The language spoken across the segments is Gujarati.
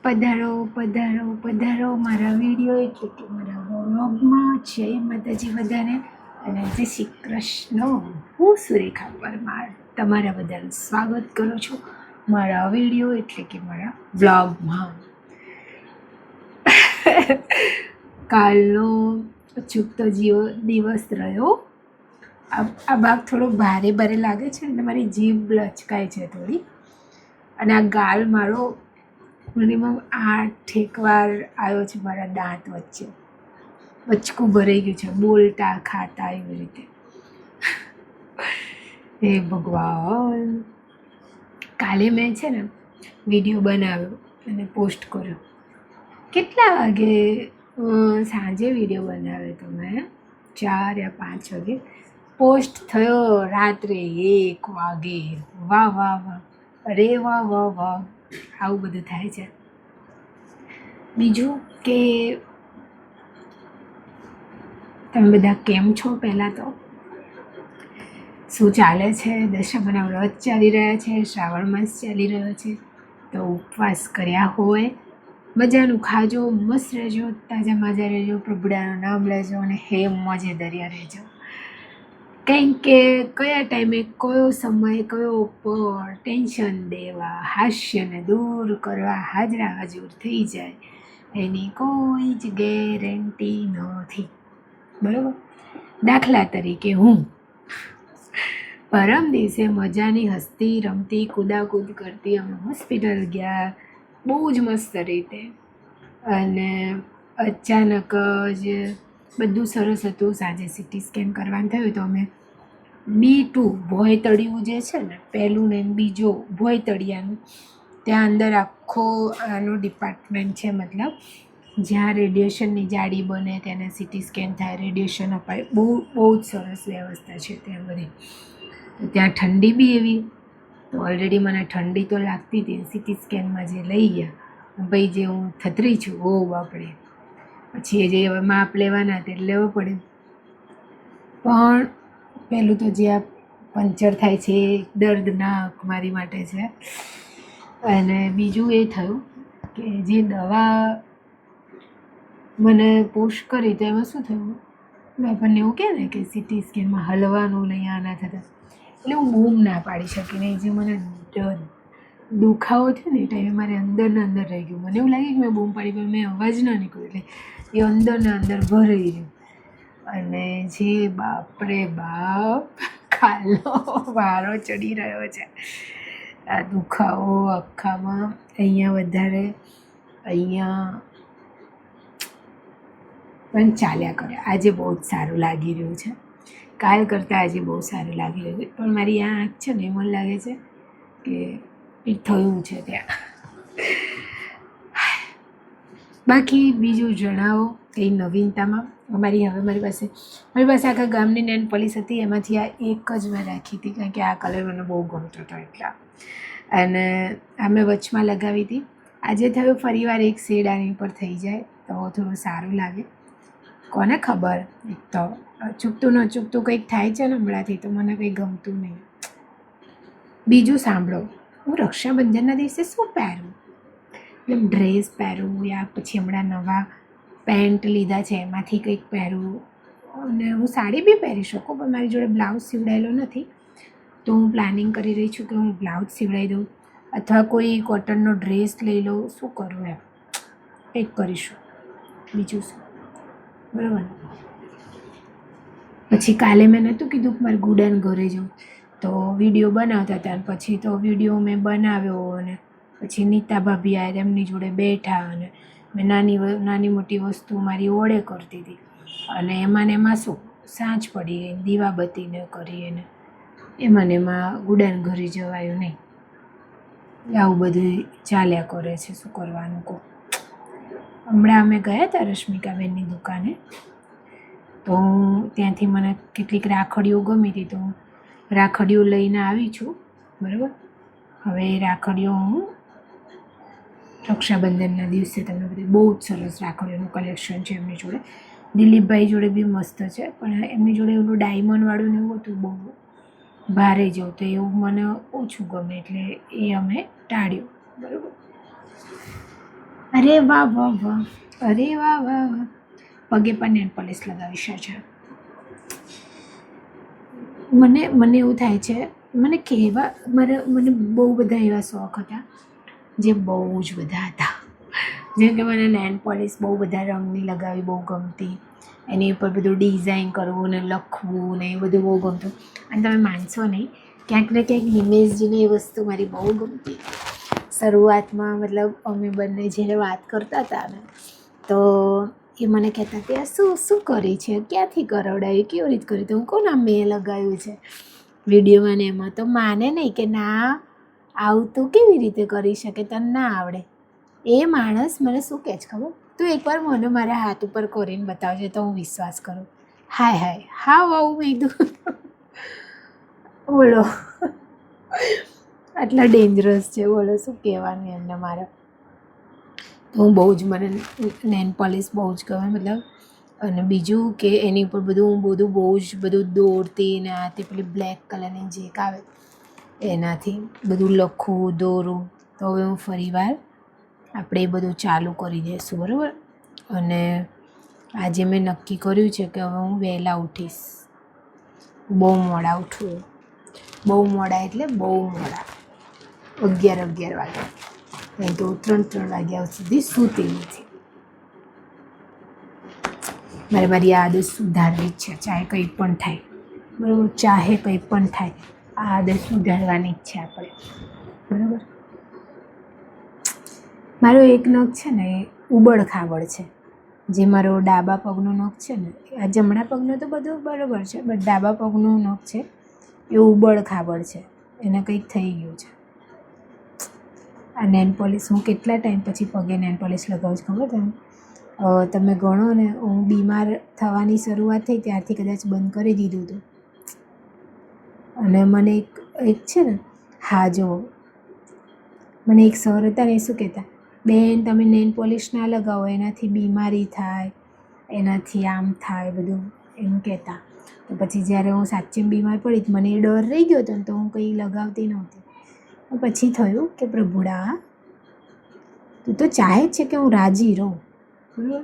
પધારો પધારો પધારો મારા વિડીયો એટલે કે મારા વ્લોગમાં. જય માતાજી બધાને અને જય શ્રી કૃષ્ણ. હું સુરેખા પરમાર તમારા બધાનું સ્વાગત કરું છું મારા વિડીયો એટલે કે મારા વ્લોગમાં. કાલનો ચૂકતો દિવસ રહ્યો. આ ભાગ થોડો ભારે ભારે લાગે છે અને મારી જીભ લચકાય છે થોડી, અને આ ગાલ મારો મિનિમમ 8 વાર આવ્યો છે મારા દાંત વચ્ચે. બચકું ભરાઈ ગયું છે બોલતા ખાતા એવી રીતે. હે ભગવાન. કાલે મેં છે ને વિડીયો બનાવ્યો અને પોસ્ટ કર્યો. કેટલા વાગે? સાંજે વિડીયો બનાવ્યો તો મેં 4 યા 5 વાગે. પોસ્ટ થયો રાત્રે 1 વાગે. વાહ વાહ વાહ, અરે વાહ વાહ વાહ. આવું બધું થાય છે. બીજું કે તમે બધા કેમ છો? પહેલાં તો શું ચાલે છે? દશામાના વ્રત ચાલી રહ્યા છે, શ્રાવણ માસ ચાલી રહ્યો છે, તો ઉપવાસ કર્યા હોય મજાનું ખાજો, મસ્ત રહેજો, તાજા માજા રહેજો, પ્રભુડાનું નામ લેજો અને હે મોજે દરિયા રહેજો. કંઈક કે કયા ટાઈમે કયો સમય કયો પળ ટેન્શન દેવા હાસ્યને દૂર કરવા હાજરા હાજર થઈ જાય એની કોઈ જ ગેરંટી નથી. બરાબર? દાખલા તરીકે હું પરમ દિવસે મજાની હસતી રમતી કૂદાકૂદ કરતી અમે હોસ્પિટલ ગયા બહુ જ મસ્ત રીતે, અને અચાનક જ બધું સરસ હતું. સાંજે સિટી સ્કેન કરવાનું થયું તો અમે B2 ભોયતળિયું જે છે ને, પહેલું ને બીજો ભોયતળિયાનું, ત્યાં અંદર આખો આનો ડિપાર્ટમેન્ટ છે, મતલબ જ્યાં રેડિયેશનની જાળી બને તેને સિટી સ્કેન થાય, રેડિયેશન અપાય. બહુ બહુ જ સરસ વ્યવસ્થા છે ત્યાં બધી. તો ત્યાં ઠંડી બી એવી, તો ઓલરેડી મને ઠંડી તો લાગતી હતી. સિટી સ્કેનમાં જે લઈ ગયા ભાઈ, જે હું થતરી છું બહુ બાપડે. પછી એ જે હવે માપ લેવાના તે લેવો પડે. પણ પહેલું તો જે આ પંચર થાય છે એ દર્દનાક મારી માટે છે. અને બીજું એ થયું કે જે દવા મને પુશ કરી તો એમાં શું થયું, આપણને એવું કહે ને કે સિટી સ્કેનમાં હલવાનું નહીં, આના થતા. એટલે હું બૂમ ના પાડી શકી નહીં. જે મને દુખાવો થયો ને એ ટાઈમે મારે અંદરના અંદર રહી ગયું. મને એવું લાગે કે મેં બૂમ પાડી પણ મેં અવાજ ન નીકળ્યો, એટલે એ અંદરના અંદર ભરાઈ રહ્યું. અને જે બાપરે બાપ કાલનો વારો ચડી રહ્યો છે. આ દુખાવો આખામાં અહીંયા વધારે, અહીંયા પણ ચાલ્યા કરે. આજે બહુ જ સારું લાગી રહ્યું છે, કાલ કરતાં આજે બહુ સારું લાગી રહ્યું છે. પણ મારી આ આંખ છે ને એ મને લાગે છે કે એ થયું છે ત્યાં. બાકી બીજું જણાવો કંઈ નવીનતામાં. મારી પાસે આખા ગામની નેન પોલીસ હતી, એમાંથી આ એક જ મેં રાખી હતી, કારણ કે આ કલર મને બહુ ગમતો હતો એટલા. અને આ મેં વચમાં લગાવી હતી. આજે થયું ફરીવાર એક શેડ આની ઉપર થઈ જાય તો થોડું સારું લાગે. કોને ખબર, એક તો ચૂકતું ન ચૂકતું કંઈક થાય છે ને હમણાંથી, તો મને કંઈ ગમતું નહીં. બીજું સાંભળો, હું રક્ષાબંધનના દિવસે શું પહેરું? એટલે ડ્રેસ પહેરું યા પછી હમણાં નવા પેન્ટ લીધા છે એમાંથી કંઈક પહેરું. અને હું સાડી બી પહેરી શકું, પણ મારી જોડે બ્લાઉઝ સીવડાયેલો નથી, તો હું પ્લાનિંગ કરી રહી છું કે હું બ્લાઉઝ સીવડાવી દઉં અથવા કોઈ કોટનનો ડ્રેસ લઈ લઉં. શું કરું એમ કંઈક કરીશું, બીજું શું. બરાબર. પછી કાલે મેં નહોતું કીધું કે મારે ગુડાન ઘરે જવું, તો વિડીયો બનાવતા હતા. અને પછી તો વિડીયો મેં બનાવ્યો અને પછી નીતા ભાભી આવ્યા, એમની જોડે બેઠા અને મેં નાની મોટી વસ્તુ મારી ઓળે કરતી હતી. અને એમાં ને એમાં શું સાંજ પડી ગઈ, દીવાબત્તીને કરી, અને એમાં ગુડાન ઘરે જવાયું નહીં. આવું બધું ચાલ્યા કરે છે, શું કરવાનું કહો. હમણાં અમે ગયા હતા રશ્મિકાબેનની દુકાને, તો ત્યાંથી મને કેટલીક રાખડીઓ ગમી હતી, તો હું રાખડીઓ લઈને આવી છું. બરાબર. હવે રાખડીઓ હું રક્ષાબંધનના દિવસે તમને બધી બહુ જ સરસ રાખડીઓનું કલેક્શન છે એમની જોડે. દિલીપભાઈ જોડે બી મસ્ત છે, પણ એમની જોડે એવું ડાયમંડવાળું ને એવું હતું બહુ ભારે જેવું, તો એવું મને ઓછું ગમે, એટલે એ અમે ટાળ્યું. બરાબર. અરે વાહ વાહ વાહ, અરે વાહ વાહ વાહ. પગે પણ નેલ પોલિશ લગાવી છે. મને એવું થાય છે, મને કહેવા મને બહુ બધા એવા શોખ હતા જે બહુ જ બધા હતા. જેમ કે મને નેલ પોલિશ બહુ બધા રંગની લગાવી બહુ ગમતી, એની ઉપર બધું ડિઝાઇન કરવું ને લખવું ને એ બધું બહુ ગમતું. અને તમે માનશો નહીં, ક્યાંક ને ક્યાંક નિમેશજીને એ વસ્તુ મારી બહુ ગમતી. શરૂઆતમાં મતલબ અમે બંને જ્યારે વાત કરતા હતા ને, તો એ મને કહેતા કે આ શું શું કરી છે, ક્યાંથી કરાવડાવી, કેવી રીતે કરી, તો હું કહું ને મેં લગાવ્યું છે વિડીયોમાં ને એમાં. તો માને નહીં કે ના આવું તું કેવી રીતે કરી શકે, તને ના આવડે. એ માણસ મને શું કહે છે ખબર, તું એકવાર મને મારા હાથ ઉપર કરીને બતાવજે તો હું વિશ્વાસ કરું. હાય હાય હા વહુ, મેં કીધું બોલો આટલા ડેન્જરસ છે, બોલો શું કહેવાનું એમને મારે. તો હું બહુ જ, મને નેલ પોલિશ બહુ જ ગમે મતલબ. અને બીજું કે એની ઉપર બધું બહુ જ બધું દોરતી ને આ તે પેલી બ્લેક કલરની જે આવે એનાથી બધું લખું દોરું. તો હવે હું ફરીવાર આપણે એ બધું ચાલુ કરી દઈશું, બરાબર. અને આજે મેં નક્કી કર્યું છે કે હવે હું વહેલા ઉઠીશ. બહુ મોડા ઉઠું, બહુ મોડા એટલે બહુ મોડા, 11 વાગે. નહીં તો 3 વાગ્યા સુધી સૂતી નથી. મારી આદત સુધારવી જ છે, ચાહે કંઈ પણ થાય, બરાબર. ચાહે કંઈ પણ થાય, આ આદત સુધારવાની જ છે આપણે, બરાબર. મારો એક નખ છે ને એ ઉબડ ખાબડ છે. જે મારો ડાબા પગનો નખ છે ને, આ જમણા પગનો તો બધું બરાબર છે, બટ ડાબા પગનો નખ છે એ ઉબડ ખાબડ છે, એને કંઈક થઈ ગયું છે. આ નેલ પોલિશ હું કેટલા ટાઈમ પછી પગે નેલ પોલિશ લગાવું છું ખબર તમને? તમે ગણો ને, હું બીમાર થવાની શરૂઆત થઈ ત્યારથી કદાચ બંધ કરી દીધું હતું. અને મને એક છે ને, હા જો મને એક સર હતા ને, એ શું કહેતા, બેન તમે નેલ પોલિશ ના લગાવો, એનાથી બીમારી થાય, એનાથી આમ થાય બધું એમ કહેતા. તો પછી જ્યારે હું સાચે બીમાર પડી તો મને એ ડર રહી ગયો હતો ને, તો હું કંઈ લગાવતી નહોતી. પછી થયું કે પ્રભુડા, તું તો ચાહે છે કે હું રાજી રહું, બરાબર,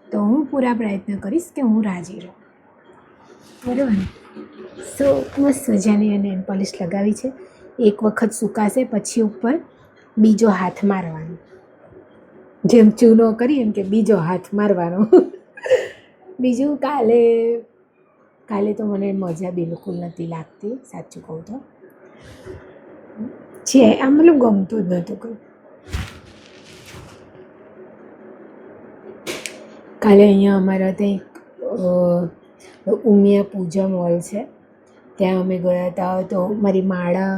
તો હું પૂરા પ્રયત્ન કરીશ કે હું રાજી રહું, બરાબર ને. સો મસ્ત મજાની નેલ પોલિશ લગાવી છે. એક વખત સુકાશે પછી ઉપર બીજો હાથ મારવાનો, જેમ ચૂનો કરીએ ને કે બીજો હાથ મારવાનો. બીજું કાલે તો મને મજા બિલકુલ નથી લાગતી, સાચું કહું તો. છે આમ મતલબ ગમતું જ નહોતું કંઈ. કાલે અહીંયા અમારા ત્યાં એક ઉમિયા પૂજા મોલ છે, ત્યાં અમે ગયા હતા. તો મારી માળા,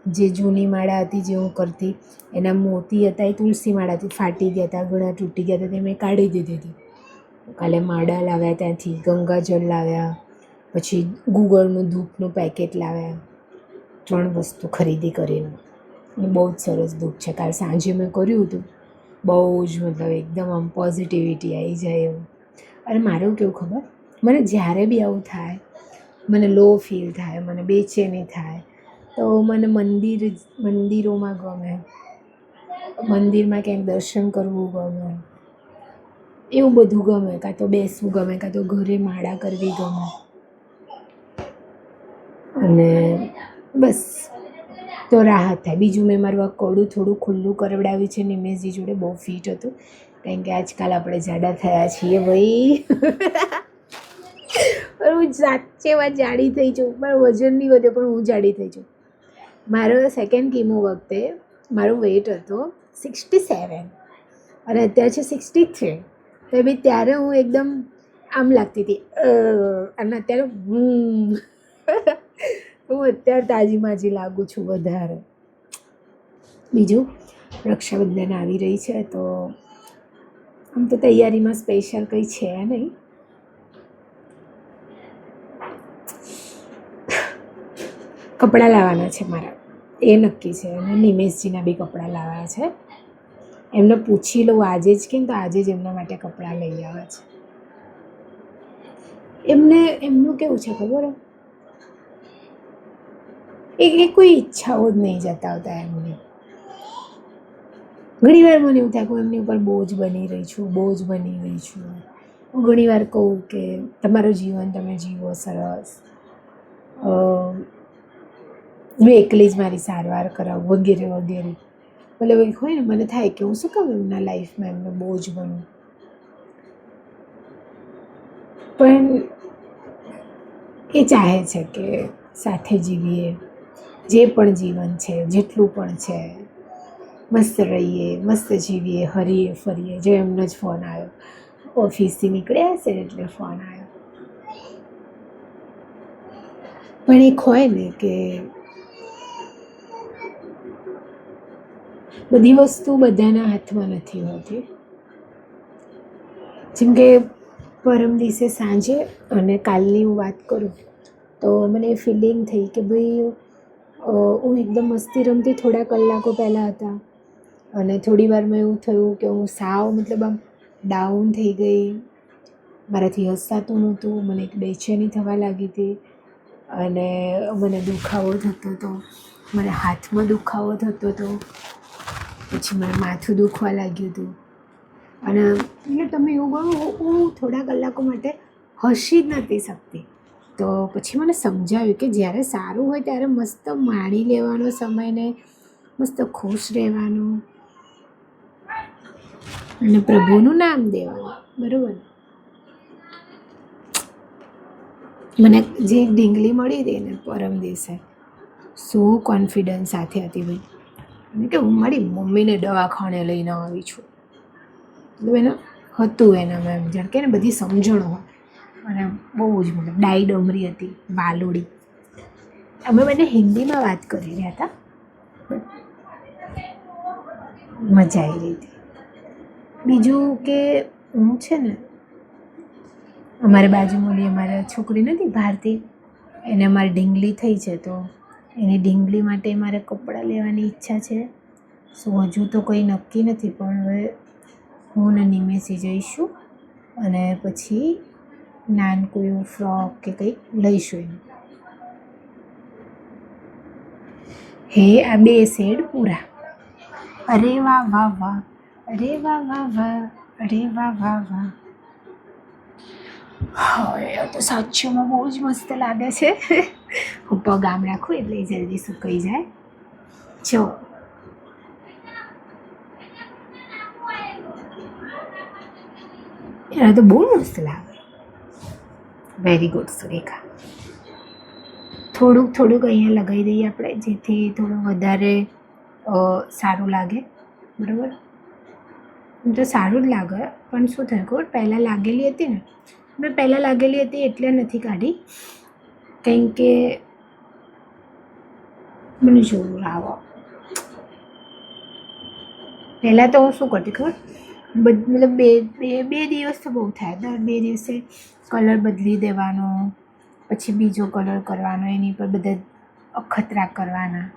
જે જૂની માળા હતી જે હું કરતી, એના મોતી હતા એ તુલસી માળા હતી, ફાટી ગયા હતા, ઘણા તૂટી ગયા હતા, તે મેં કાઢી દીધી હતી. કાલે માળા લાવ્યા ત્યાંથી, ગંગાજળ લાવ્યા, પછી ગુગળનું ધૂપનું પેકેટ લાવ્યા. 3 વસ્તુ ખરીદી કરીને, અને બહુ જ સરસ ધૂપ છે. કાલ સાંજે મેં કર્યું હતું, બહુ જ મતલબ એકદમ આમ પોઝિટિવિટી આવી જાય એવું. અને મારું કેવું ખબર, મને જ્યારે બી આવું થાય, મને લો ફીલ થાય, મને બેચેની થાય, તો મને મંદિરોમાં ગમે, મંદિરમાં ક્યાંક દર્શન કરવું ગમે, એવું બધું ગમે. કાં તો બેસવું ગમે, કાં તો ઘરે માળા કરવી ગમે. અને બસ તો રાહત થાય. બીજું મેં મારું આ કડું થોડું ખુલ્લું કરાવડાવ્યું છે નિમેશજી જોડે, બહુ ફિટ હતું. કારણ કે આજકાલ આપણે જાડા થયા છીએ ભાઈ. પણ હું સાચેમાં જાડી થઈ છું, મારું વજન નહીં વધે પણ હું જાડી થઈ છું. મારો સેકન્ડ કીમો વખતે મારો વેઇટ હતો 67 અને અત્યારે છે 63. તો બી ત્યારે હું એકદમ આમ લાગતી હતી, અને અત્યારે હું અત્યારે તાજી માજી લાગુ છું વધારે. બીજું રક્ષાબંધન આવી રહી છે, તો આમ તો તૈયારીમાં સ્પેશિયલ કંઈ છે નહીં. કપડાં લાવવાના છે મારા, એ નક્કી છે. અને નિમેશજીના બી કપડાં લાવવા છે. એમને પૂછી લઉં આજે જ, કેમ તો આજે જ એમના માટે કપડાં લઈ આવ્યા છે. એમનું કેવું છે ખબર, એ કોઈ ઈચ્છાઓ જ નહીં જતાવતા એમની. ઘણીવાર મને એવું થાય કે હું એમની ઉપર બોજ બની રહી છું. હું ઘણીવાર કહું કે તમારું જીવન તમે જીવો સરસ, હું એકલી જ મારી સારવાર કરાવું વગેરે વગેરે. મતલબ એક હોય ને, મને થાય કે હું શું કામ એમના લાઈફમાં એમનો બોજ બનું. પણ એ ચાહે છે કે સાથે જીવીએ, જે પણ જીવન છે, જેટલું પણ છે, મસ્ત રહીએ, મસ્ત જીવીએ, હરીએ ફરીએ. જો એમનો જ ફોન આવ્યો, ઓફિસથી નીકળ્યા હશે એટલે ફોન આવ્યો. પણ એક હોય ને કે બધી વસ્તુ બધાના હાથમાં નથી હોતી. જેમ કે પરમ દિવસે સાંજે અને કાલની હું વાત કરું તો મને ફિલિંગ થઈ કે ભાઈ હું એકદમ મસ્તી રમતી થોડા કલાકો પહેલાં હતા, અને થોડી વારમાં એવું થયું કે હું સાવ મતલબ આમ ડાઉન થઈ ગઈ. મારાથી હસાતું નહોતું, મને એક બેચેની થવા લાગી હતી, અને મને દુખાવો થતો હતો, મને હાથમાં દુખાવો થતો હતો, પછી મને માથું દુખવા લાગ્યું હતું. અને એટલે તમે એવું કહો, હું થોડા કલાકો માટે હસી જ નથી શકતી. તો પછી મને સમજાવ્યું કે જ્યારે સારું હોય ત્યારે મસ્ત માણી લેવાનો સમયને, મસ્ત ખુશ રહેવાનું અને પ્રભુનું નામ દેવાનું, બરાબર. મને જે ઢીંગલી મળી હતી ને પરમ દિવસે, શું કોન્ફિડન્સ સાથે હતી ભાઈ, અને કે હું મારી મમ્મીને દવાખાને લઈને આવી છું. એટલે એને હતું એનામાં એમ જાણ કે ને બધી સમજણ હોય, અને બહુ જ મતલબ ડાઈ ડમરી હતી, વાલોડી. અમે બંને હિન્દીમાં વાત કરી રહ્યા હતા, મજા આવી રહી હતી. બીજું કે હું છે ને, અમારી બાજુમાં અમારા છોકરી નથી ભારતી, એને અમારી ઢીંગલી થઈ છે, તો એની ઢીંગલી માટે મારે કપડાં લેવાની ઈચ્છા છે. હજુ તો કંઈ નક્કી નથી, પણ હવે હું ને નિમેષી જઈશું અને પછી નાનકું એવું ફ્રોક કે કંઈક લઈશું એનું. હે આ 2 શેડ પૂરા. અરે વાહ વાહ વાહ, અરે વાહ વાહ વાહ, અરે વાહ વાહ વાહ. હવે તો સાચુંમાં બહુ જ મસ્ત લાગે છે. હું પગ આમ રાખું એટલે એ જલ્દી સુકાઈ જાય. જો યાર, તો બહુ મસ્ત લાગે. Very good Surekha. થોડુંક અહીંયા લગાવી દઈએ આપણે, જેથી થોડું વધારે સારું લાગે, બરાબર. તો સારું જ લાગે, પણ શું થયું ખબર, પહેલાં લાગેલી હતી ને, મેં પહેલાં લાગેલી હતી એટલે નથી કાઢી, કેમ કે મને જોર આવો. પહેલાં તો હું શું કરતી ખબર, મતલબ બે દિવસ તો બહુ થાય, દર 2 દિવસે કલર બદલી દેવાનો, પછી બીજો કલર કરવાનો, એની પર બધા અખતરા કરવાના.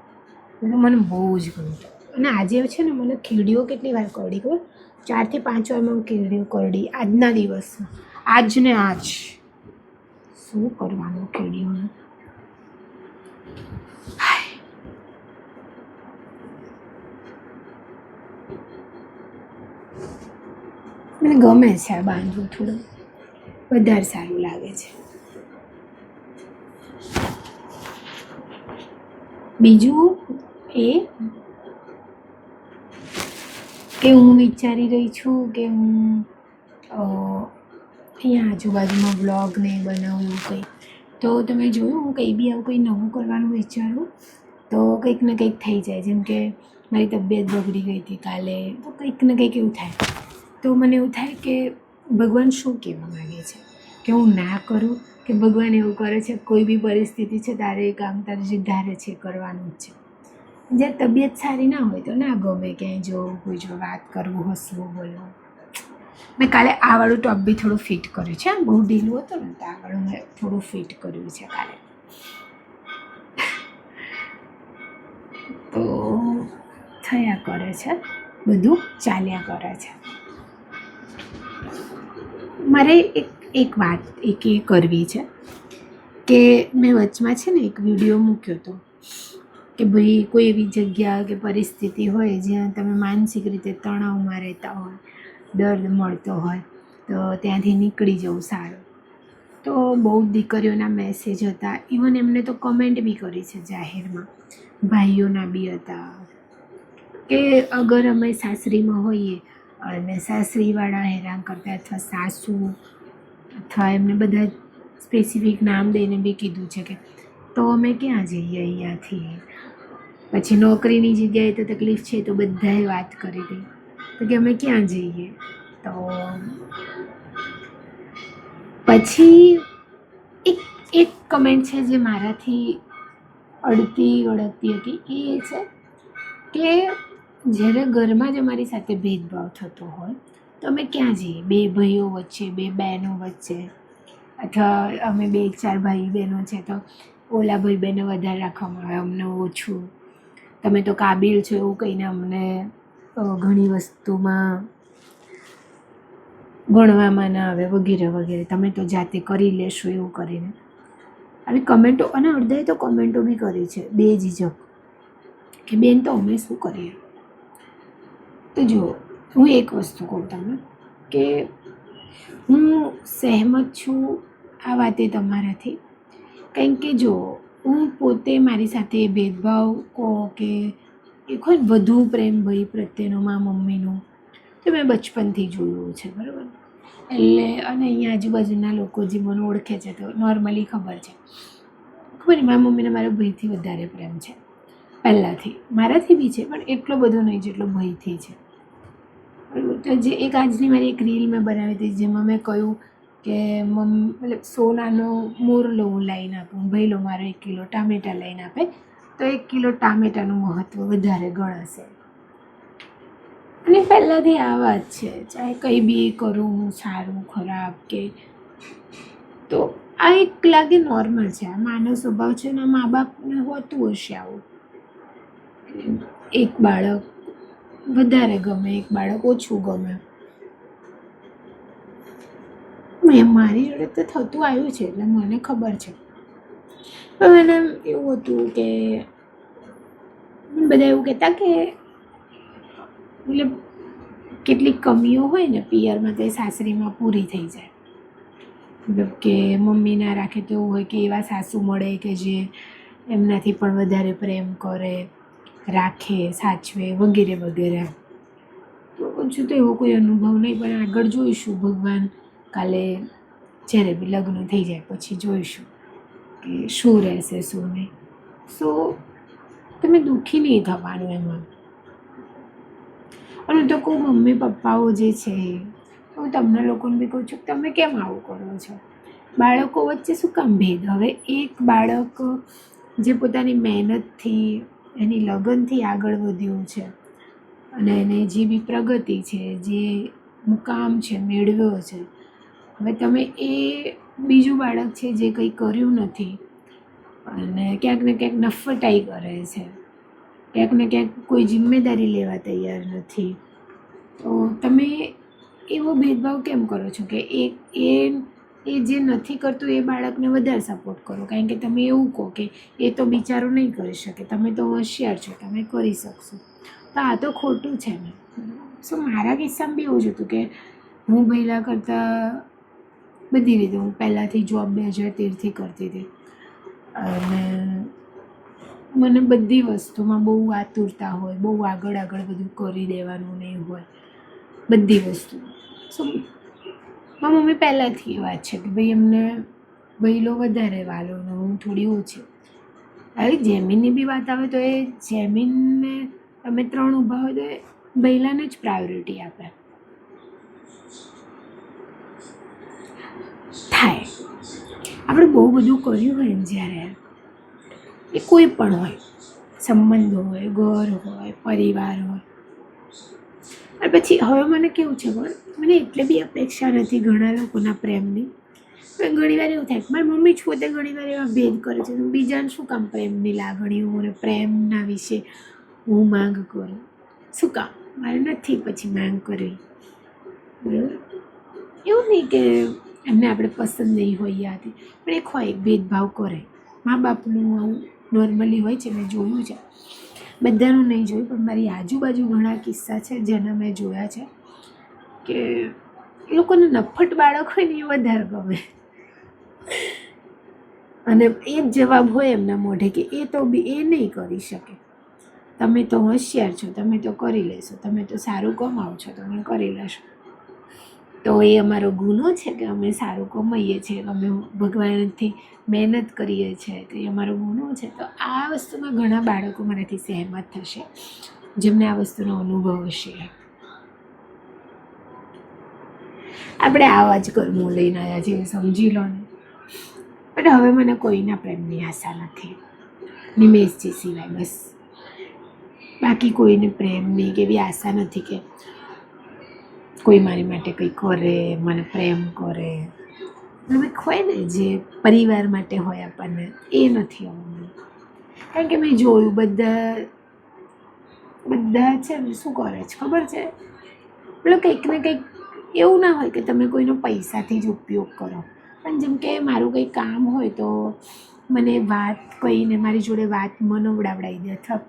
એટલે મને બહુ જ ગમતું. અને આજે છે ને મને કીડીઓ કેટલી વાર કરડી ખબર, 4 થી 5 વાર મને કીડીઓ કરડી આજના દિવસમાં. આજ ને આજ શું કરવાનું કીડીઓને. મને ગમે છે આ બાંધવું, થોડું વધારે સારું લાગે છે. બીજું એ કે હું વિચારી રહી છું કે હું અહીંયા આજુબાજુમાં બ્લોગ ને બનાવું કંઈ. તો તમે જોયું, હું કંઈ બી આવું કંઈ નવું કરવાનું વિચારું તો કંઈક ને કંઈક થઈ જાય. જેમ કે મારી તબિયત બગડી ગઈ હતી કાલે, તો કંઈક ને કંઈક એવું થાય. તો મને એવું થાય કે ભગવાન શું કહેવા માગે છે, કે હું ના કરું, કે ભગવાન એવું કરે છે કોઈ બી પરિસ્થિતિ છે તારે એ કામ તારે જે ધારે છે કરવાનું જ છે. જ્યારે તબિયત સારી ના હોય તો ના ગમે ક્યાંય જવું, કોઈ જોડે વાત કરવું, હસવું, બોલવું. મેં કાલે આ વાળું ટોપ બી થોડું ફિટ કર્યું છે, બહુ ઢીલું હતું ને, તો આ વાળું મેં થોડું ફિટ કર્યું છે કાલે. તો થયા કરે છે, બધું ચાલ્યા કરે છે. મારે એક વાત એ કરવી છે કે મેં વચમાં છે ને એક વિડીયો મૂક્યો હતો કે ભાઈ કોઈ એવી જગ્યા કે પરિસ્થિતિ હોય જ્યાં તમે માનસિક રીતે તણાવમાં રહેતા હોય, દર્દ મળતો હોય, તો ત્યાંથી નીકળી જવું સારું. તો બહુ જ દીકરીઓના મેસેજ હતા, ઇવન એમને તો કમેન્ટ બી કરી છે જાહેરમાં, ભાઈઓના બી હતા કે અગર અમે સાસરીમાં હોઈએ અને સાસરીવાળા હેરાન કરતા અથવા સાસુ અથવા એમને બધા સ્પેસિફિક નામ દઈને બી કીધું છે કે તો અમે ક્યાં જઈએ અહીંયાથી. પછી નોકરીની જગ્યાએ તો તકલીફ છે તો બધાએ વાત કરી હતી તો કે અમે ક્યાં જઈએ. તો પછી એક કમેન્ટ છે જે મારાથી અડકતી હતી, એ છે કે જ્યારે ઘરમાં જ અમારી સાથે ભેદભાવ થતો હોય તો અમે ક્યાં જઈએ, બે ભાઈઓ વચ્ચે, બે બહેનો વચ્ચે, અથવા અમે 2-4 ભાઈ બહેનો છે તો ઓલા ભાઈ બહેનો વધારે રાખવામાં આવે, અમને ઓછું, તમે તો કાબિલ છો એવું કહીને અમને ઘણી વસ્તુમાં ગણવામાં ના આવે વગેરે વગેરે, તમે તો જાતે કરી લેશો એવું કરીને આવી કમેન્ટો. અને અડધાએ તો કમેન્ટો બી કરી છે બે ઝીઝક કે બેન તો અમે શું કરીએ. તો જુઓ, હું એક વસ્તુ કહું તમને કે હું સહેમત છું આ વાતે તમારાથી, કારણ કે જો હું પોતે મારી સાથે ભેદભાવ કહો કે એક હોય વધુ પ્રેમ ભાઈ પ્રત્યેનો મા મમ્મીનું, તો મેં બચપનથી જોયું છે, બરાબર. એટલે અને અહીંયા આજુબાજુના લોકો જે મને ઓળખે છે તો નોર્મલી ખબર છે, ખબર મારા મમ્મીને મારા ભાઈથી વધારે પ્રેમ છે પહેલાંથી, મારાથી બી છે પણ એટલો બધો નહીં જેટલો ભાઈથી છે. તો જે એક આજની મારી એક રીલ મેં બનાવી હતી જેમાં મેં કહ્યું કે મતલબ સોનાનો મોરલો હું લાવીને આપું, ભાઈ લો મારો 1 કિલો ટામેટાં લઈને આપે તો 1 કિલો ટામેટાનું મહત્ત્વ વધારે ગણાશે. અને પહેલાંથી આ વાત છે, ચાહે કંઈ બી કરું હું સારું ખરાબ કે, તો આ એક લાગે નોર્મલ છે, આ માનવ સ્વભાવ છે ને મા બાપને હોતું હશે આવું, એક બાળક વધારે ગમે, એક બાળક ઓછું ગમે. મારી જોડે તો થતું આવ્યું છે એટલે મને ખબર છે. પણ એને એવું હતું કે બધા એવું કહેતા કે મતલબ કેટલીક કમીઓ હોય ને પિયરમાં તો એ સાસરીમાં પૂરી થઈ જાય, મતલબ કે મમ્મી ના રાખે તો એવું હોય કે એવા સાસુ મળે કે જે એમનાથી પણ વધારે પ્રેમ કરે, રાખે, સાચવે વગેરે વગેરે. તો હજુ તો એવો કોઈ અનુભવ નહીં, પણ આગળ જોઈશું ભગવાન, કાલે જ્યારે બી લગ્ન થઈ જાય પછી જોઈશું કે શું રહેશે શું નહીં. સો તમે દુઃખી નહીં થવાનું એમાં. અને તો કહું મમ્મી પપ્પાઓ જે છે, હું તમને લોકોને બી કહું છું કે તમે કેમ આવું કરો છો, બાળકો વચ્ચે શું કામ ભેદ. હવે એક બાળક જે પોતાની મહેનતથી એની લગનથી આગળ વધ્યું છે અને એને જે બી પ્રગતિ છે, જે મુકામ છે મેળવ્યો છે, હવે તમે એ બીજું બાળક છે જે કંઈ કર્યું નથી અને ક્યાંક ને ક્યાંક નફટાઈ કરે છે, ક્યાંક ને ક્યાંક કોઈ જિમ્મેદારી લેવા તૈયાર નથી, તો તમે એવો ભેદભાવ કેમ કરો છો કે એ જે નથી કરતું એ બાળકને વધારે સપોર્ટ કરો, કારણ કે તમે એવું કહો કે એ તો બિચારો નહીં કરી શકે, તમે તો હોશિયાર છો, તમે કરી શકશો. તો આ તો ખોટું છે ને. સો મારા કિસ્સામાં બી એવું જ હતું કે હું પહેલાં કરતાં બધી રીતે, હું પહેલાંથી જોબ 2013થી કરતી હતી અને મને બધી વસ્તુમાં બહુ આતુરતા હોય, બહુ આગળ બધું કરી દેવાનું નહીં હોય બધી વસ્તુ. સો મારી મમ્મી પહેલાંથી એ વાત છે કે ભાઈ એમને ભઈલો વધારે વાલોને હું થોડી ઓછી. હવે જમીનની બી વાત આવે તો એ જમીનને તમે 3 ઊભા હોય તો એ ભઈલાને જ પ્રાયોરિટી આપે. થાય આપણે બહુ બધું કર્યું હોય ને જ્યારે, એ કોઈ પણ હોય, સંબંધો હોય, ઘર હોય, પરિવાર હોય, અને પછી હવે મને કેવું છે પણ મને એટલે બી અપેક્ષા નથી ઘણા લોકોના પ્રેમની. પણ ઘણીવાર એવું થાય, મારી મમ્મી જ પોતે ઘણીવાર એવા ભેદ કરે છે, બીજાને શું કામ પ્રેમની લાગણીઓ અને પ્રેમના વિશે હું માંગ કરું, શું કામ, મારે નથી પછી માંગ કરવી, બરાબર. એવું નહીં કે એમને આપણે પસંદ નહીં હોય યાદ, પણ એક હોય ભેદભાવ કરે મા બાપનું આવું નોર્મલી હોય છે, મેં જોયું છે. બધાનું નહીં જોયું, પણ મારી આજુબાજુ ઘણા કિસ્સા છે જેના મેં જોયા છે કે એ લોકોને નફ્ફટ બાળક હોય ને એ વધારે ગમે. અને એ જ જવાબ હોય એમના મોઢે કે એ તો બી એ નહીં કરી શકે. તમે તો હોશિયાર છો, તમે તો કરી લેશો, તમે તો સારું કમાઓ છો, તમે કરી લેશો. તો એ અમારો ગુનો છે કે અમે સારું કમાઈએ છીએ, અમે ભગવાનથી મહેનત કરીએ છીએ, તો એ અમારો ગુનો છે. તો આ વસ્તુમાં ઘણા બાળકો મારાથી સહેમત થશે જેમને આ વસ્તુનો અનુભવ હશે. આપણે આવા જ કર્મો લઈને આવ્યા છીએ, સમજી લો ને. પણ હવે મને કોઈના પ્રેમની આશા નથી, નિમેશજી સિવાય, બસ. બાકી કોઈને પ્રેમની કે એવી આશા નથી કે કોઈ મારી માટે કંઈ કરે, મને પ્રેમ કરે. અમે હોય ને જે પરિવાર માટે હોય આપણને, એ નથી આવવાનું. કારણ કે મેં જોયું બધા છે ને શું કરે છે ખબર છે, પેલો કંઈક ને કંઈક એવું ના હોય કે તમે કોઈનો પૈસાથી જ ઉપયોગ કરો. પણ જેમ કે મારું કંઈ કામ હોય તો મને વાત કહીને મારી જોડે વાત મનવડાવડાવી દે, અથવા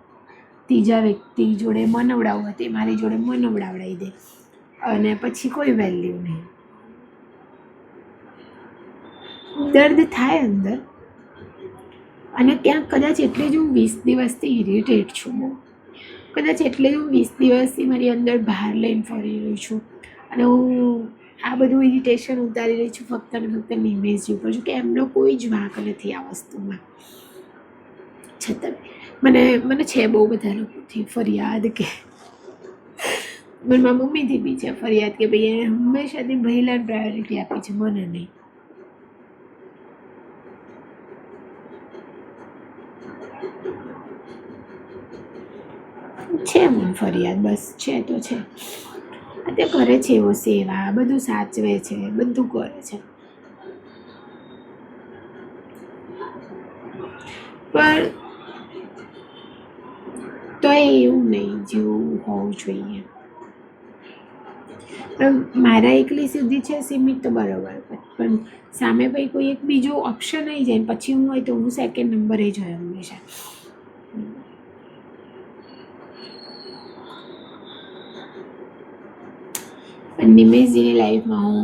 ત્રીજા વ્યક્તિ જોડે મનવડાવવું હોય તે મારી જોડે મનવડાવડાવી દે, અને પછી કોઈ વેલ્યુ નહીં. દર્દ થાય અંદર. અને ક્યાંક કદાચ એટલે જ હું 20 દિવસથી ઇરિટેટ છું બહુ. કદાચ એટલે જ હું 20 દિવસથી મારી અંદર બહાર લઈને ફરી રહી છું, અને હું આ બધું ઇરિટેશન ઉતારી રહી છું ફક્ત ને ફક્ત નિમેશજી ઉપર છું, કે એમનો કોઈ જ વાંક નથી આ વસ્તુમાં. છતાં મને છે બહુ બધા લોકોથી ફરિયાદ, કે મારા મમ્મીથી બી છે ફરિયાદ, કે ભાઈ એને હંમેશાથી મહિલાને પ્રાયોરિટી આપી છે, મને નહીં. છે મને ફરિયાદ, બસ છે તો છે. અત્યારે કરે છે એવો સેવા, બધું સાચવે છે, બધું કરે છે, પણ તો એવું નહીં જેવું હોવું જોઈએ. પણ મારા એકલી સુધી છે સીમિત તો બરાબર, પણ સામે ભાઈ કોઈ એક બીજો ઓપ્શન આવી જાય પછી હું હોય તો હું સેકન્ડ નંબરે જ હોય હંમેશા. પણ નિમેશજીની લાઈફમાં હું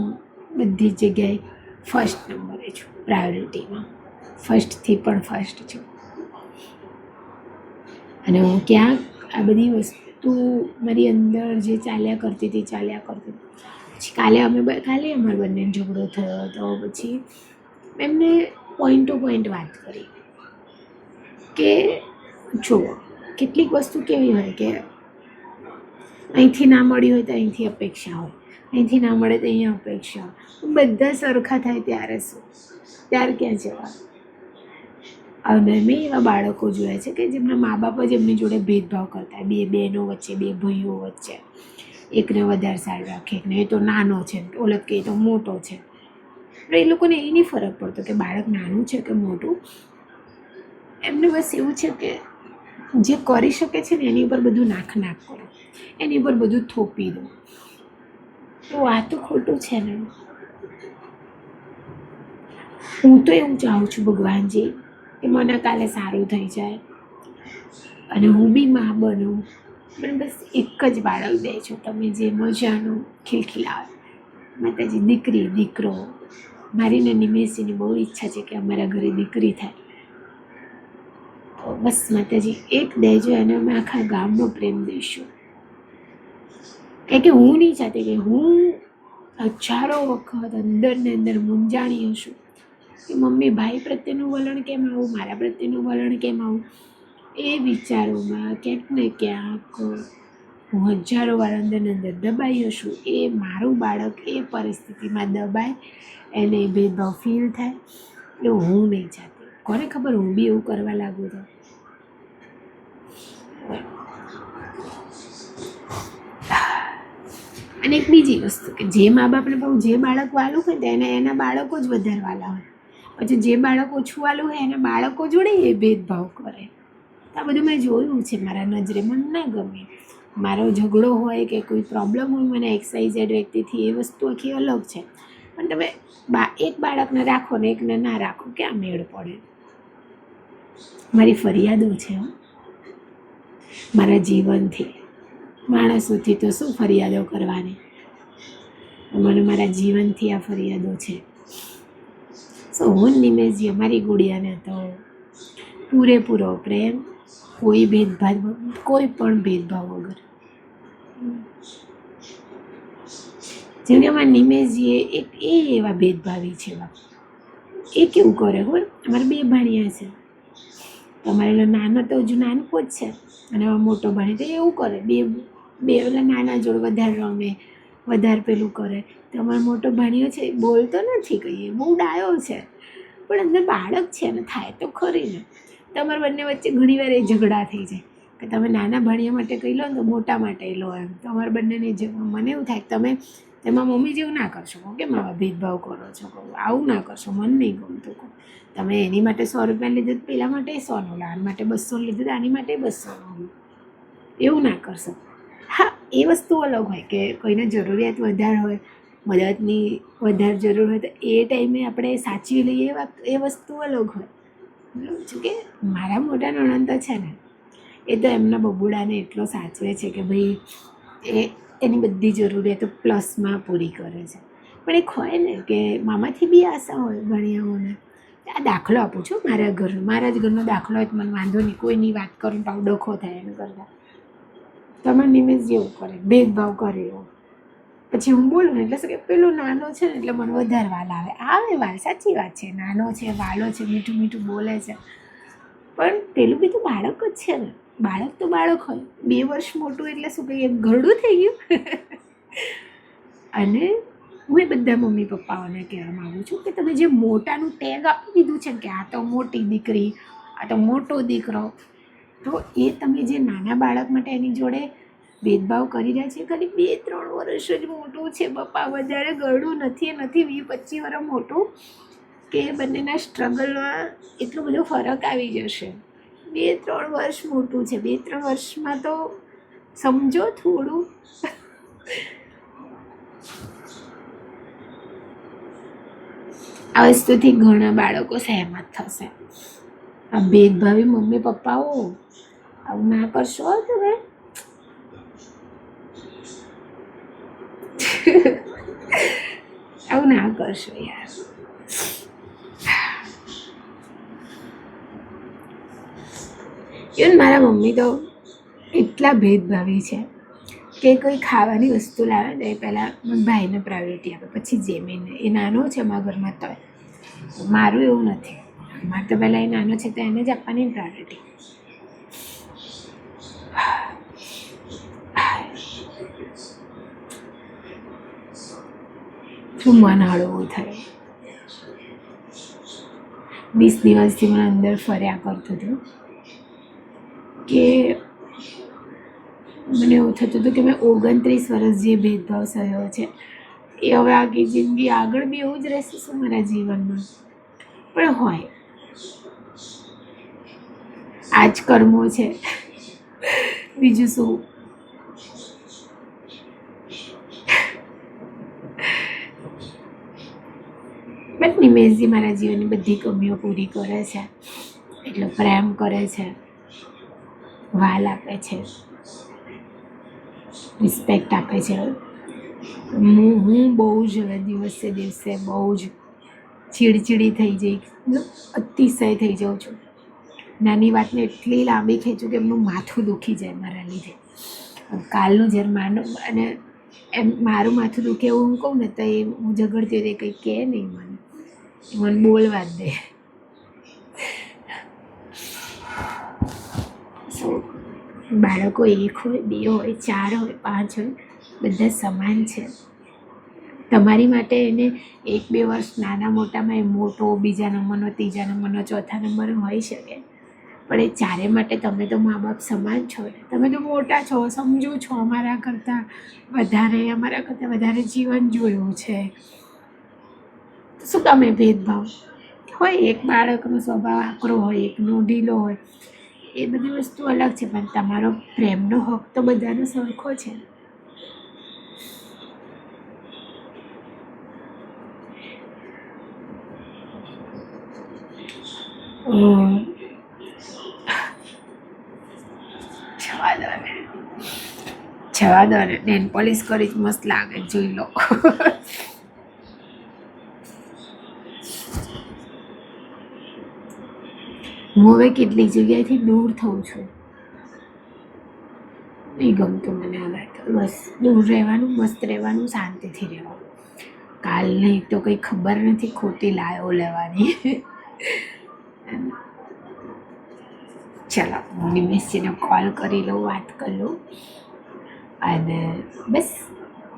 બધી જ જગ્યાએ ફર્સ્ટ નંબરે છું, પ્રાયોરિટીમાં ફર્સ્ટથી પણ ફર્સ્ટ છું. અને હું ક્યાંક આ બધી વસ્તુ મારી અંદર જે ચાલ્યા કરતી હતી. પછી કાલે અમારા બંને ઝઘડો થયો, તો પછી એમને પોઈન્ટ ટુ પોઈન્ટ વાત કરી કે જુઓ, કેટલીક વસ્તુ કેવી હોય કે અહીંથી ના મળી હોય તો અહીંથી અપેક્ષા હોય, અહીંથી ના મળે તો અહીંયા અપેક્ષા હોય. બધા સરખા થાય ત્યારે શું, ત્યારે ક્યાં જવા. અને મેં એવા બાળકો જોયા છે કે જેમના મા બાપ જ એમની જોડે ભેદભાવ કરતા, બે બહેનો વચ્ચે, બે ભાઈઓ વચ્ચે, એકને વધારે સારું રાખે, એકને એ તો નાનો છે, ઓલગ કે એ તો મોટો છે. પણ એ લોકોને એ નહીં ફરક પડતો કે બાળક નાનું છે કે મોટું. એમને બસ એવું છે કે જે કરી શકે છે ને એની ઉપર બધું નાખ કરો, એની ઉપર બધું થોપી દો. તો આ તો ખોટું છે ને. હું તો એવું ચાહું છું ભગવાનજી કે મને કાલે સારું થઈ જાય અને હું બી માં બનું. પણ બસ એક જ બાળક દે છો તમે, જે મજાનું ખિલખિલાવે. માતાજી દીકરી દીકરો, મારી ને નિમેશજીની બહુ ઈચ્છા છે કે અમારા ઘરે દીકરી થાય. તો બસ માતાજી એક દેજો, અને અમે આખા ગામનો પ્રેમ દઈશું. કે હું નહીં ચાહતી કે હું હજારો વખત અંદર ને અંદર મૂંઝાણી હશું કે મમ્મી ભાઈ પ્રત્યેનું વલણ કેમ આવું, મારા પ્રત્યેનું વલણ કેમ આવું. એ વિચારોમાં ક્યાંક ને ક્યાંક હું હજારો વાર અંદર ને અંદર દબાઈ હશું. એ મારું બાળક એ પરિસ્થિતિમાં દબાય, એને ભેદભાવ ફીલ થાય, એવું હું નહીં ચાહતી. કોને ખબર હું બી એવું કરવા લાગુ તો. અને એક બીજી વસ્તુ કે જે મા બાપને બહુ જે બાળક વાલું હોય તો એને એના બાળકો જ વધારે વાલા હોય. પછી જે બાળક ઓછું વાલું હોય એના બાળકો જોડે એ ભેદભાવ કરે. આ બધું મેં જોયું છે મારા નજરે, મને ના ગમે. મારો ઝઘડો હોય કે કોઈ પ્રોબ્લેમ હોય મને XYZ વ્યક્તિથી, એ વસ્તુ આખી અલગ છે. પણ તમે એક બાળકને રાખો ને એકને ના રાખો, ક્યાં મેળ પડે. મારી ફરિયાદો છે મારા જીવનથી. માણસોથી તો શું ફરિયાદો કરવાની, મને મારા જીવનથી આ ફરિયાદો છે. સો હું નિમેશજી અમારી ગુડિયાને તો પૂરેપૂરો પ્રેમ, કોઈ ભેદભાવ, કોઈ પણ ભેદભાવ વગર. જેમ કે અમારા નિમેશજી એક એવા ભેદભાવી છે. એ કેવું કરે ખબર, અમારે 2 ભાણિયા છે. તમારે નાનો તો હજુ નાનકો જ છે અને મોટો ભાણી તો એવું કરે, બે ઓલા નાના જોડે વધારે રમે, વધારે પેલું કરે. તો અમારો મોટો ભાણિયો છે એ બોલતો નથી, કહીએ બહુ ડાયો છે, પણ અંદર બાળક છે ને, થાય તો ખરી ને. તમારા બંને વચ્ચે ઘણીવાર એ ઝઘડા થઈ જાય કે તમે નાના ભાણિયા માટે કહી લો ને તો મોટા માટે લો એમ. તો અમારા બંનેને મને એવું થાય કે તમે એમાં મમ્મી જેવું ના કરશો, કેમ આવા ભેદભાવ કરો છો, કહું આવું ના કરશો, મને નહીં ગમતું. કહું તમે એની માટે 100 રૂપિયા લીધું તો પેલા માટે 100નું લો, આની માટે 200 લીધું તો આની માટે 200નું, એવું ના કરશો. હા, એ વસ્તુ અલગ હોય કે કોઈને જરૂરિયાત વધારે હોય, મદદની વધારે જરૂર હોય તો એ ટાઈમે આપણે સાચવી લઈએ, એ વસ્તુ અલગ હોય. બરાબર છે કે મારા મોટા નણંદ તો છે ને, એ તો એમના બબુડાને એટલો સાચવે છે કે ભાઈ એની બધી જરૂરિયાતો પ્લસમાં પૂરી કરે છે. પણ એક હોય ને કે મામાથી બી આશા હોય ભણિયાઓને. આ દાખલો આપું છું મારા ઘરનો, મારા જ ઘરનો દાખલો હોય તો મને વાંધો નહીં, કોઈની વાત કરું તો ડખો થાય એમ કરતાં. તમારે નિમેશ જેવું કરે, ભેદભાવ કરે એવું. પછી હું બોલું ને એટલે શું કે પેલું નાનો છે ને એટલે મને વધારે વાલ આવે વાલ, સાચી વાત છે, નાનો છે, વાલો છે, મીઠું મીઠું બોલે છે, પણ પેલું બી તો બાળક જ છે ને. બાળક તો બાળક હોય, 2 વર્ષ મોટું એટલે શું કહીએ, ઘરડું થઈ ગયું. અને હું એ બધા મમ્મી પપ્પાઓને કહેવા માગું છું કે તમે જે મોટાનું ટેગ આપી દીધું છે કે આ તો મોટી દીકરી, આ તો મોટો દીકરો, તો એ તમે જે નાના બાળક માટે એની જોડે ભેદભાવ કરી રહ્યા છે. ખાલી 2-3 વર્ષ જ મોટું છે પપ્પા, વધારે ગળું નથી, 20-25 વર્ષ મોટું, કે બંનેના સ્ટ્રગલમાં એટલો બધો ફરક આવી જશે. 2-3 વર્ષ મોટું છે, 2-3 વર્ષમાં તો સમજો થોડું. આ વસ્તુથી ઘણા બાળકો સહેમત થશે. આ ભેદભાવી મમ્મી પપ્પાઓ આવું ના કરશો તમે. આવું ના કરશો યાર. ઇવન મારા મમ્મી તો એટલા ભેદભાવી છે કે કોઈ ખાવાની વસ્તુ લાવે ને એ પહેલાં ભાઈને પ્રાયોરિટી આપે, પછી જેમીને. એ નાનો છે મારા ઘરમાં, તો મારું એવું નથી. મારે તો પહેલાં એ નાનો છે તો એને જ આપવાની પ્રાયોરિટી. શું મન હળવું થાય. 20 દિવસથી મને અંદર ફર્યા કરતું હતું કે મને એવું થતું હતું કે મેં 29 વર્ષ જે ભેદભાવ સહ્યો છે એ હવે આખી જિંદગી આગળ બી એવું જ રહેશે શું મારા જીવનમાં. પણ હોય, આ જ કર્મો છે, બીજું શું. બટ નિમેશજી મારા જીવનની બધી કમીઓ પૂરી કરે છે, એટલો પ્રેમ કરે છે, વાલ આપે છે, રિસ્પેક્ટ આપે છે. હું બહુ જ હવે દિવસે દિવસે બહુ જ ચીડચીડી થઈ જઈ, અતિશય થઈ જાઉં છું. નાની વાતને એટલી લાંબી ખેંચું કે એમનું માથું દુખી જાય મારા લીધે. કાલનું જ્યારે માનું અને એમ મારું માથું દુખે એવું હું કહું ને તો એ હું ઝઘડતી હોય કંઈ કહે નહીં મને બોલવા જ દે. સો બાળકો 1 હોય, 2 હોય, 4 હોય, 5 હોય, બધા સમાન છે. તમારી માટે એને 1-2 વર્ષ નાના મોટામાં એ મોટો, બીજા નંબરનો, ત્રીજા નંબરનો, ચોથા નંબરનો હોઈ શકે, પણ એ ચારે માટે તમે તો મા બાપ સમાન છો. તમે તો મોટા છો, સમજો છો, અમારા કરતાં વધારે જીવન જોયું છે. શું તમે ભેદભાવ હોય, એક બાળકનો સ્વભાવ આકરો હોય, એકનો ઢીલો હોય, એ બધી વસ્તુ અલગ છે, પણ તમારો પ્રેમનો હક તો બધાનો સરખો છે. જવા દો ને, નેન પોલિશ કરી જ મસ્ત લાગે, જોઈ લો. હું હવે કેટલીક જગ્યાએથી દૂર થઉં છું, નહીં ગમતું મને હવે તો. બસ દૂર રહેવાનું, મસ્ત રહેવાનું, શાંતિથી રહેવાનું. કાલની તો કંઈ ખબર નથી, ખોટી લાયો લેવાની. ચાલો હું નિમેશજીને કોલ કરી લઉં, વાત કરી લઉં. અને બસ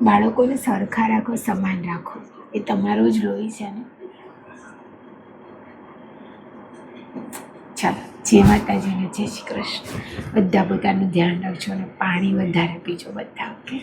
બાળકોને સરખા રાખો, સમાન રાખો, એ તમારો જ લોહી છે ને. ચાલો, જય માતાજીને જય શ્રી કૃષ્ણ. બધા પોતાનું ધ્યાન રાખજો અને પાણી વધારે પીજો બધા, ઓકે.